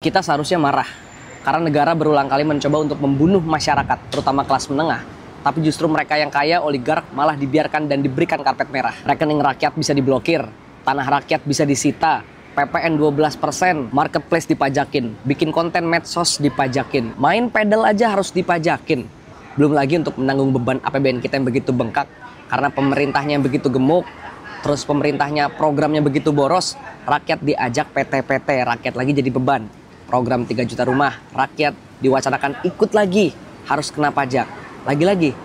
Kita seharusnya marah karena negara berulang kali mencoba untuk membunuh masyarakat, terutama kelas menengah. Tapi justru mereka yang kaya, oligark, malah dibiarkan dan diberikan karpet merah. Rekening rakyat bisa diblokir, tanah rakyat bisa disita, PPN 12%, marketplace dipajakin, bikin konten medsos dipajakin, main pedal aja harus dipajakin. Belum lagi untuk menanggung beban APBN kita yang begitu bengkak, karena pemerintahnya yang begitu gemuk, terus pemerintahnya programnya begitu boros, rakyat diajak PT-PT, rakyat lagi jadi beban. Program 3 juta rumah, rakyat diwacanakan ikut lagi, harus kena pajak. Lagi-lagi,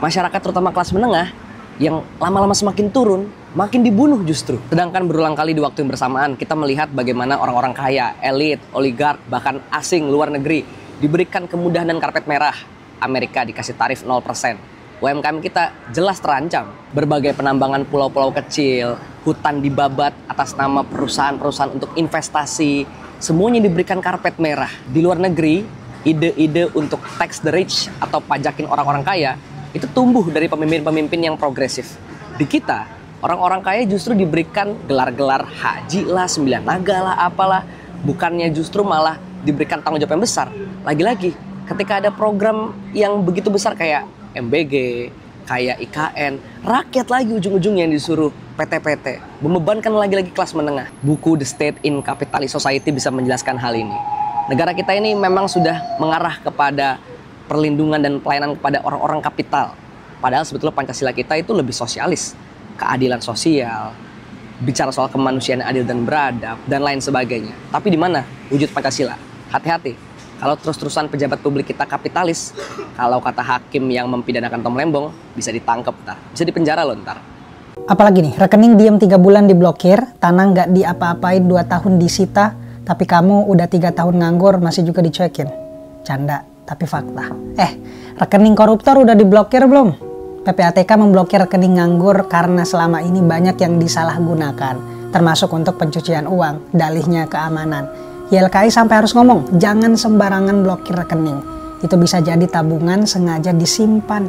masyarakat terutama kelas menengah yang lama-lama semakin turun, makin dibunuh justru. Sedangkan berulang kali di waktu yang bersamaan, kita melihat bagaimana orang-orang kaya, elit, oligark, bahkan asing luar negeri diberikan kemudahan dan karpet merah. Amerika dikasih tarif 0%. UMKM kita jelas terancam. Berbagai penambangan pulau-pulau kecil, hutan dibabat atas nama perusahaan-perusahaan untuk investasi, semuanya diberikan karpet merah. Di luar negeri, ide-ide untuk tax the rich atau pajakin orang-orang kaya itu tumbuh dari pemimpin-pemimpin yang progresif. Di kita, orang-orang kaya justru diberikan gelar-gelar haji lah, 9 naga lah, apalah. Bukannya justru malah diberikan tanggung jawab yang besar. Lagi-lagi, ketika ada program yang begitu besar kayak MBG, kayak IKN, rakyat lagi ujung-ujungnya yang disuruh PT-PT, membebankan lagi-lagi kelas menengah. Buku The State in Capitalist Society bisa menjelaskan hal ini. Negara kita ini memang sudah mengarah kepada perlindungan dan pelayanan kepada orang-orang kapital. Padahal sebetulnya Pancasila kita itu lebih sosialis, keadilan sosial, bicara soal kemanusiaan yang adil dan beradab, dan lain sebagainya. Tapi di mana wujud Pancasila? Hati-hati. Kalau terus-terusan pejabat publik kita kapitalis, kalau kata hakim yang mempidanakan Tom Lembong, bisa ditangkap ntar, bisa dipenjara loh ntar. Apalagi nih, rekening diem 3 bulan diblokir, tanah nggak diapa-apain 2 tahun disita, tapi kamu udah 3 tahun nganggur masih juga dicuekin. Canda, tapi fakta. Rekening koruptor udah diblokir belum? PPATK memblokir rekening nganggur karena selama ini banyak yang disalahgunakan, termasuk untuk pencucian uang, dalihnya keamanan. YLKI sampai harus ngomong, jangan sembarangan blokir rekening. Itu bisa jadi tabungan sengaja disimpan.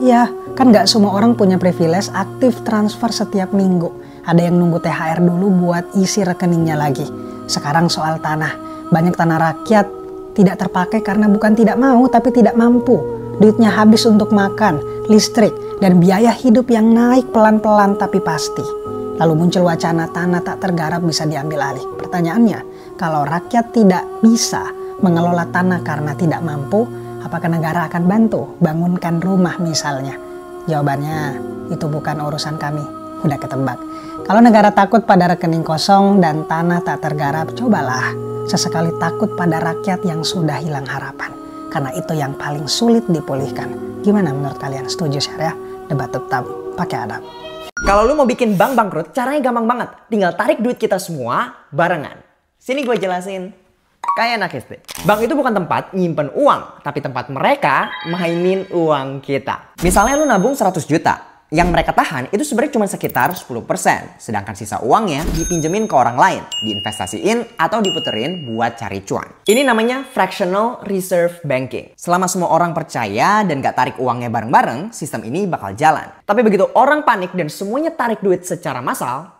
Ya, kan nggak semua orang punya privilege aktif transfer setiap minggu. Ada yang nunggu THR dulu buat isi rekeningnya lagi. Sekarang soal tanah. Banyak tanah rakyat tidak terpakai karena bukan tidak mau, tapi tidak mampu. Duitnya habis untuk makan, listrik, dan biaya hidup yang naik pelan-pelan tapi pasti. Lalu muncul wacana tanah tak tergarap bisa diambil alih. Pertanyaannya, kalau rakyat tidak bisa mengelola tanah karena tidak mampu, apakah negara akan bantu bangunkan rumah misalnya? Jawabannya, itu bukan urusan kami. Udah ketebak. Kalau negara takut pada rekening kosong dan tanah tak tergarap, cobalah sesekali takut pada rakyat yang sudah hilang harapan. Karena itu yang paling sulit dipulihkan. Gimana menurut kalian? Setuju share ya? Debat tetap pakai adab. Kalau lu mau bikin bank bangkrut, caranya gampang banget. Tinggal tarik duit kita semua barengan. Sini gue jelasin. Kayak anak SD. Bank itu bukan tempat nyimpen uang, tapi tempat mereka mainin uang kita. Misalnya lu nabung 100 juta. Yang mereka tahan itu sebenarnya cuma sekitar 10%. Sedangkan sisa uangnya dipinjemin ke orang lain, diinvestasiin atau diputerin buat cari cuan. Ini namanya fractional reserve banking. Selama semua orang percaya dan gak tarik uangnya bareng-bareng, sistem ini bakal jalan. Tapi begitu orang panik dan semuanya tarik duit secara massal,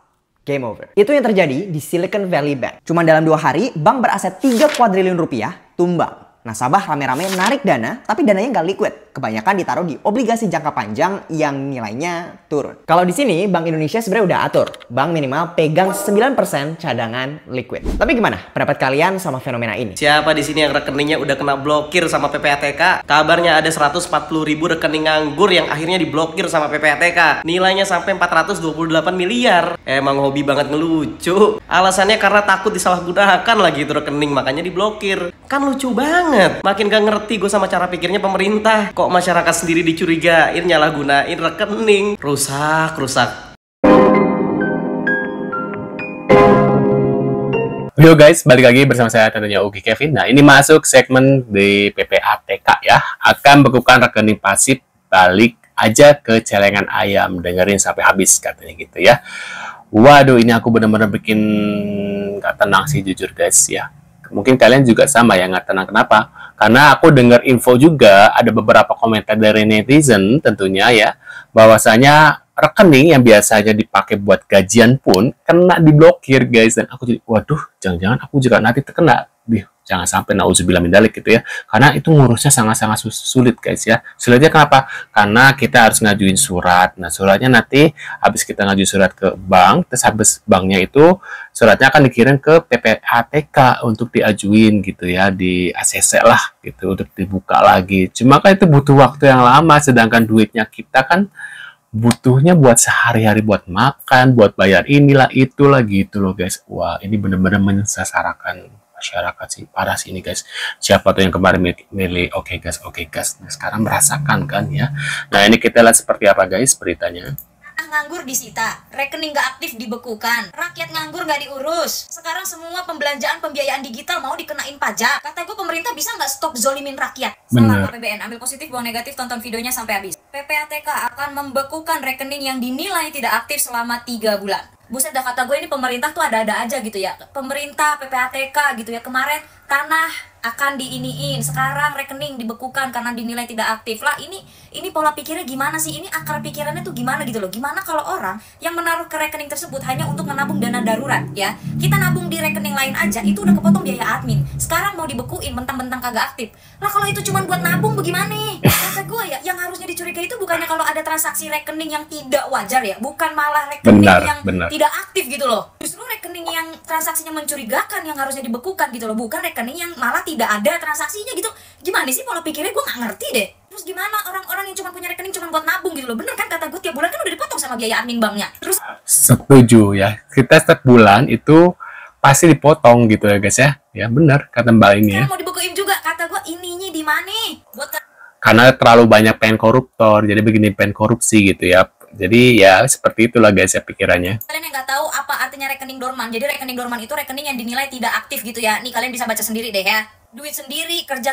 game over. Itu yang terjadi di Silicon Valley Bank. Cuma dalam 2 hari, bank beraset 3 kuadriliun rupiah tumbang. Nasabah rame-rame narik dana, tapi dananya nggak liquid. Kebanyakan ditaruh di obligasi jangka panjang yang nilainya turun. Kalau di sini, Bank Indonesia sebenarnya udah atur. Bank minimal pegang 9% cadangan liquid. Tapi gimana pendapat kalian sama fenomena ini? Siapa di sini yang rekeningnya udah kena blokir sama PPATK? Kabarnya ada 140.000 rekening nganggur yang akhirnya diblokir sama PPATK. Nilainya sampai 428 miliar. Emang hobi banget ngelucu. Alasannya karena takut disalahgunakan lagi itu rekening, makanya diblokir. Kan lucu banget. Makin gak ngerti gue sama cara pikirnya pemerintah. Kok masyarakat sendiri dicurigain nyalahgunain rekening? Rusak. Halo guys, balik lagi bersama saya tentunya Ugi Kevin. Nah, ini masuk segmen di PPATK ya. Akan bekukan rekening pasif, balik aja ke celengan ayam. Dengerin sampai habis katanya gitu ya. Waduh, ini aku bener-bener bikin gak tenang sih jujur guys ya. Mungkin kalian juga sama ya, nggak tenang. Kenapa? Karena aku dengar info juga, ada beberapa komentar dari netizen tentunya ya, bahwasanya rekening yang biasanya dipakai buat gajian pun kena diblokir guys. Dan aku jadi, waduh, jangan-jangan aku juga nanti terkena Jangan sampai nauzubillah min dzalik gitu ya. Karena itu ngurusnya sangat-sangat sulit guys ya. Sulitnya kenapa? Karena kita harus ngajuin surat. Nah, suratnya nanti habis kita ngajuin surat ke bank, terus habis banknya itu suratnya akan dikirim ke PPATK untuk diajuin gitu ya, di ACC lah gitu untuk dibuka lagi. Cuma kan itu butuh waktu yang lama, sedangkan duitnya kita kan butuhnya buat sehari-hari, buat makan, buat bayar inilah itulah gitu loh guys. Wah, ini bener-bener menyesarakan masyarakat sih, parah sih ini guys. Siapa tuh yang kemarin milih oke gas. Nah, sekarang merasakan kan ya. Nah, ini kita lihat seperti apa guys beritanya. Nganggur disita, rekening nggak aktif dibekukan, rakyat nganggur nggak diurus. Sekarang semua pembelanjaan pembiayaan digital mau dikenain pajak. Kata gue pemerintah bisa nggak stop zolimin rakyat? Salah APBN, ambil positif buang negatif, tonton videonya sampai habis. PPATK akan membekukan rekening yang dinilai tidak aktif selama 3 bulan. Buset dah, kata gue ini pemerintah tuh ada-ada aja gitu ya. Pemerintah, PPATK gitu ya. Kemarin tanah akan diiniin, sekarang rekening dibekukan karena dinilai tidak aktif. Lah ini pola pikirnya gimana sih? Ini akar pikirannya tuh gimana gitu loh. Gimana kalau orang yang menaruh ke rekening tersebut hanya untuk menabung dana darurat ya. Kita nabung di rekening lain aja itu udah kepotong biaya admin. Sekarang mau dibekuin mentang-mentang kagak aktif. Lah kalau itu cuma buat nabung bagaimana? Kata gue ya, yang harusnya dicurigai itu bukannya kalau ada transaksi rekening yang tidak wajar ya, bukan malah rekening yang tidak aktif gitu loh. Justru rekening yang transaksinya mencurigakan yang harusnya dibekukan gitu loh, bukan rekening yang malah tidak ada transaksinya gitu. Gimana sih pola pikirnya, gue nggak ngerti deh. Terus gimana orang-orang yang cuma punya rekening cuma buat nabung gitu loh? Bener kan kata gue, tiap bulan kan udah dipotong sama biaya admin banknya. Terus setuju ya, kita setiap bulan itu pasti dipotong gitu ya guys ya. Ya benar kata Mbak ini ya. Mau dibekuin juga, kata gue ininya di mana? Buat karena terlalu banyak pengen koruptor, jadi begini pengen korupsi gitu ya. Jadi ya seperti itulah guys ya pikirannya. Kalian yang nggak tahu apa artinya rekening dorman. Jadi rekening dorman itu rekening yang dinilai tidak aktif gitu ya. Nih kalian bisa baca sendiri deh ya. Duit sendiri, kerja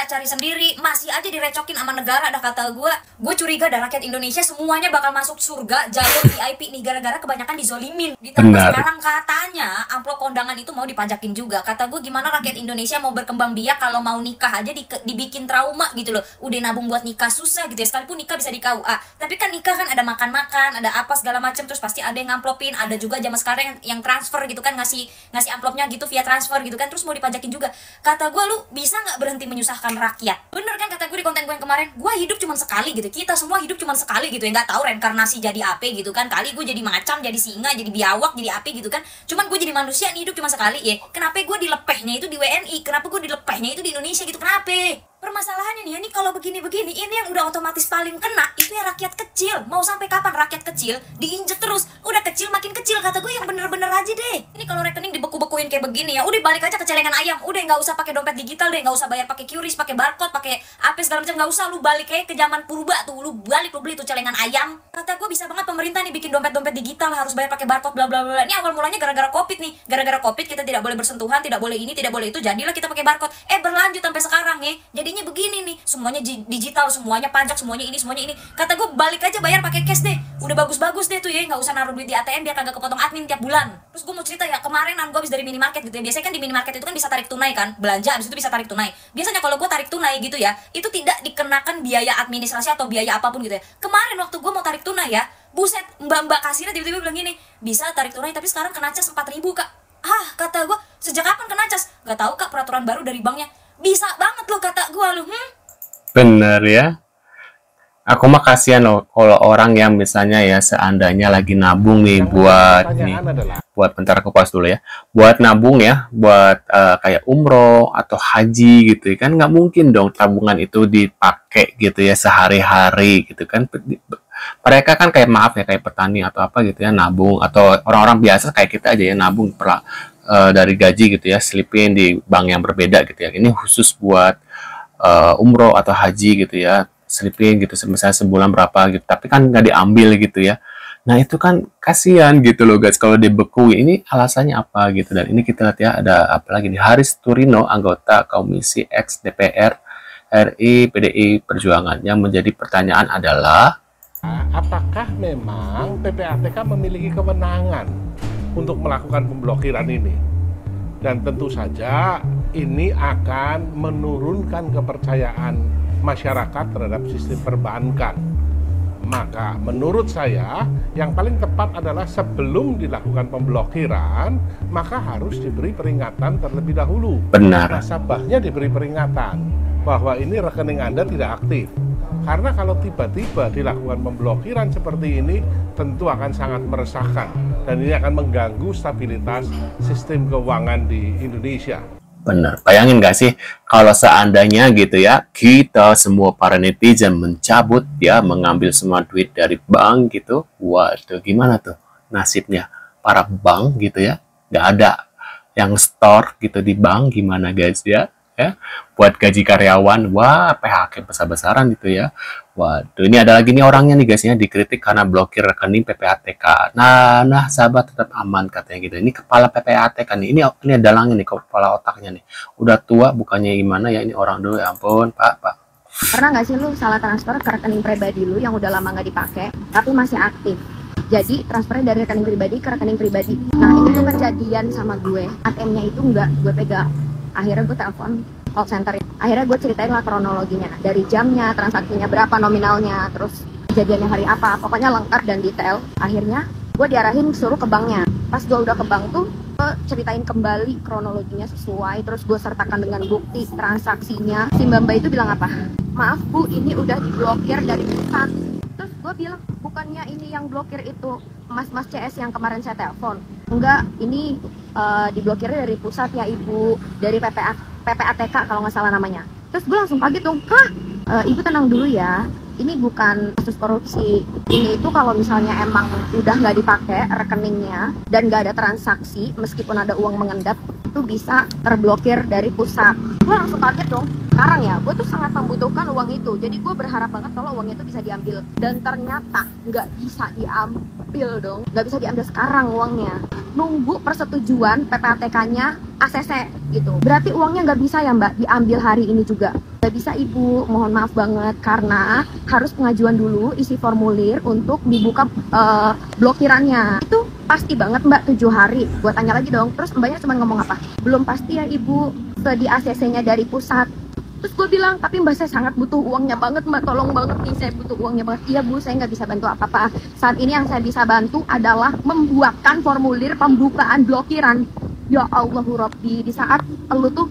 cari sendiri, masih aja direcokin sama negara. Dah kata gue curiga dah rakyat Indonesia semuanya bakal masuk surga jalur VIP nih gara-gara kebanyakan dizolimin. Ditambah sekarang katanya amplop kondangan itu mau dipajakin juga. Kata gue gimana rakyat Indonesia mau berkembang biak kalau mau nikah aja dibikin trauma gitu loh. Udah nabung buat nikah susah gitu ya. Sekalipun nikah bisa di KUA, tapi kan nikah kan ada makan-makan, ada apa segala macam, terus pasti ada yang ngamplopin, ada juga zaman sekarang yang transfer gitu kan, ngasih amplopnya gitu via transfer gitu kan, terus mau dipajakin juga. Kata gue, lu bisa nggak berhenti menyusahkan rakyat? Bener kan kata gue di konten gue yang kemarin, gue hidup cuma sekali gitu, kita semua hidup cuma sekali gitu ya, nggak tahu reinkarnasi jadi apa gitu kan, kali gue jadi macam, jadi singa, jadi biawak, jadi api gitu kan, cuman gue jadi manusia nih hidup cuma sekali ya, kenapa gue dilepehnya itu di WNI, kenapa gue dilepehnya itu di Indonesia gitu, kenapa? Permasalahannya nih ya, nih kalau begini-begini, ini yang udah otomatis paling kena, itu ya rakyat kecil. Mau sampai kapan rakyat kecil diinjek terus? Udah kecil makin kecil, kata gue yang bener-bener aja deh. Ini kalau rekening dibeku-bekuin kayak begini ya, udah balik aja ke celengan ayam. Udah nggak usah pakai dompet digital deh, nggak usah bayar pakai QRIS, pakai barcode, pakai apa segala macam, nggak usah. Lu balik kayak ke zaman purba tuh, lu balik lu beli tuh celengan ayam. Kata gue bisa banget pemerintah nih bikin dompet-dompet digital, harus bayar pakai barcode bla bla bla. Ini awal mulanya gara-gara Covid nih. Gara-gara Covid kita tidak boleh bersentuhan, tidak boleh ini, tidak boleh itu. Jadilah kita pakai barcode. Berlanjut sampai sekarang ya. Jadinya begini nih. Semuanya digital, semuanya pajak, semuanya ini. Kata gue balik aja bayar pakai cash deh. Udah bagus-bagus deh tuh ya, nggak usah naruh duit di ATM biar kagak kepotong admin tiap bulan. Terus gue mau cerita ya, kemarin gue habis dari minimarket gitu ya. Biasanya kan di minimarket itu kan bisa tarik tunai kan, belanja abis itu bisa tarik tunai. Biasanya kalau gue tarik tunai gitu ya, itu tidak dikenakan biaya administrasi atau biaya apapun gitu ya. Kemarin waktu gue mau tarik tunai ya, buset, mbak kasirnya tiba-tiba bilang gini, bisa tarik tunai tapi sekarang kena cas 4.000 kak. Kata gue, sejak kapan kena cas? Gak tahu kak, peraturan baru dari banknya. Bisa banget loh kata gue lu. Bener ya. Aku mah kasihan loh kalau orang yang misalnya ya seandainya lagi nabung nih buat bentar aku pause dulu ya. Buat nabung ya, buat kayak umroh atau haji gitu kan, nggak mungkin dong tabungan itu dipakai gitu ya sehari-hari gitu kan. Mereka kan kayak maaf ya kayak petani atau apa gitu ya nabung, atau orang-orang biasa kayak kita aja ya nabung dari gaji gitu ya, selipin di bank yang berbeda gitu ya. Ini khusus buat umroh atau haji gitu ya, selipin gitu misalnya sebulan berapa gitu, tapi kan nggak diambil gitu ya. Nah itu kan kasihan gitu loh guys kalau dibekuin. Ini alasannya apa gitu. Dan ini kita lihat ya, ada apa lagi nih, Haris Turino, anggota Komisi X DPR RI PDI Perjuangan. Yang menjadi pertanyaan adalah, apakah memang PPATK memiliki kewenangan untuk melakukan pemblokiran ini? Dan tentu saja ini akan menurunkan kepercayaan masyarakat terhadap sistem perbankan. Maka menurut saya yang paling tepat adalah sebelum dilakukan pemblokiran, maka harus diberi peringatan terlebih dahulu. Benar. Nasabahnya diberi peringatan bahwa ini rekening Anda tidak aktif. Karena kalau tiba-tiba dilakukan pemblokiran seperti ini, tentu akan sangat meresahkan. Dan ini akan mengganggu stabilitas sistem keuangan di Indonesia. Bener, bayangin gak sih kalau seandainya gitu ya, kita semua para netizen mencabut ya, mengambil semua duit dari bank gitu, waduh gimana tuh nasibnya para bank gitu ya, gak ada yang store gitu di bank, gimana guys ya, buat gaji karyawan, wah PHK besar-besaran gitu ya. Waduh, ini ada lagi nih orangnya nih guys ya, dikritik karena blokir rekening PPATK. Nah sahabat tetap aman katanya gitu. Ini kepala PPATK nih, ini dalangnya nih, kepala otaknya nih. Udah tua bukannya gimana ya, ini orang dulu, ya ampun Pak. Pernah nggak sih lu salah transfer ke rekening pribadi lu yang udah lama nggak dipakai, tapi masih aktif? Jadi transfernya dari rekening pribadi ke rekening pribadi. Nah itu tuh kejadian sama gue, ATM-nya itu nggak gue pegang. Akhirnya gue telepon call center. Akhirnya gue ceritain lah kronologinya, dari jamnya, transaksinya berapa nominalnya, terus kejadiannya hari apa, pokoknya lengkap dan detail. Akhirnya gue diarahin suruh ke banknya. Pas gue udah ke bank tuh, gue ceritain kembali kronologinya sesuai, terus gue sertakan dengan bukti transaksinya. Si Mbak itu bilang apa? Maaf Bu, ini udah diblokir dari pusat. Terus gue bilang, bukannya ini yang blokir itu Mas CS yang kemarin saya telepon? Enggak, ini diblokirnya dari pusat ya Ibu, dari PPATK kalau nggak salah namanya. Terus gue langsung kaget dong, Ibu tenang dulu ya, ini bukan kasus korupsi. Ini itu kalau misalnya emang udah nggak dipakai rekeningnya dan nggak ada transaksi, meskipun ada uang mengendap, itu bisa terblokir dari pusat. Gue langsung kaget dong. Sekarang ya, gue tuh sangat membutuhkan uang itu. Jadi gue berharap banget kalau uangnya itu bisa diambil. Dan ternyata nggak bisa diambil dong. Nggak bisa diambil sekarang uangnya. Nunggu persetujuan PPATK-nya ACC gitu. Berarti uangnya nggak bisa ya Mbak diambil hari ini juga? Nggak bisa Ibu, mohon maaf banget. Karena harus pengajuan dulu, isi formulir untuk dibuka blokirannya. Itu pasti banget Mbak 7 hari. Gue tanya lagi dong, terus Mbaknya cuma ngomong apa? Belum pasti ya Ibu, di ACC-nya dari pusat. Terus gue bilang, tapi Mbak saya sangat butuh uangnya banget Mbak, tolong banget nih, saya butuh uangnya banget. Iya Bu, saya nggak bisa bantu apa-apa. Saat ini yang saya bisa bantu adalah membuatkan formulir pembukaan blokiran. Ya Allahu Rabbi, di saat lu tuh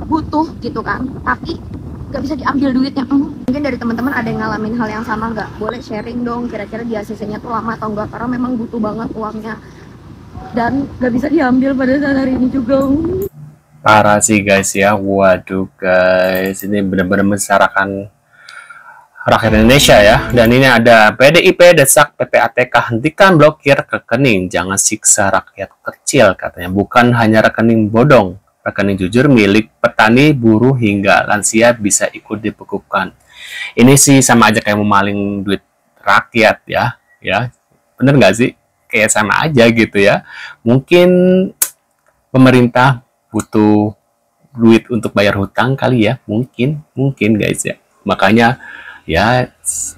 butuh gitu kan, tapi nggak bisa diambil duitnya. Mungkin dari teman-teman ada yang ngalamin hal yang sama nggak? Boleh sharing dong, kira-kira di ACC-nya tuh lama atau enggak, karena memang butuh banget uangnya. Dan nggak bisa diambil pada saat hari ini juga. Parah sih guys ya, waduh guys, ini benar-benar mensarakan rakyat Indonesia ya. Dan ini ada PDIP desak PPATK hentikan blokir rekening, jangan siksa rakyat kecil katanya. Bukan hanya rekening bodong, rekening jujur milik petani, buruh hingga lansia bisa ikut dibekukan. Ini sih sama aja kayak memaling duit rakyat ya, bener nggak sih? Kayak sama aja gitu ya. Mungkin pemerintah butuh duit untuk bayar hutang kali ya, mungkin guys ya, makanya ya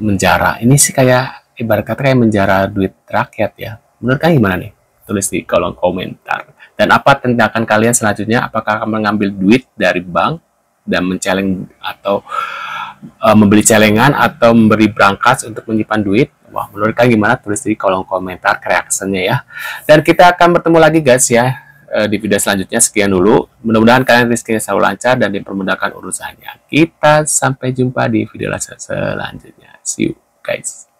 menjara ini sih kayak ibarat kata kayak menjara duit rakyat ya. Menurut kalian gimana nih? Tulis di kolom komentar. Dan apa tindakan kalian selanjutnya? Apakah akan mengambil duit dari bank dan menceleng atau membeli celengan atau memberi brankas untuk menyimpan duit? Wah, menurut kalian gimana? Tulis di kolom komentar reaksinya ya. Dan kita akan bertemu lagi guys ya di video selanjutnya. Sekian dulu, mudah-mudahan kalian rezekinya selalu lancar dan dipermudahkan urusannya. Kita sampai jumpa di video selanjutnya. See you guys.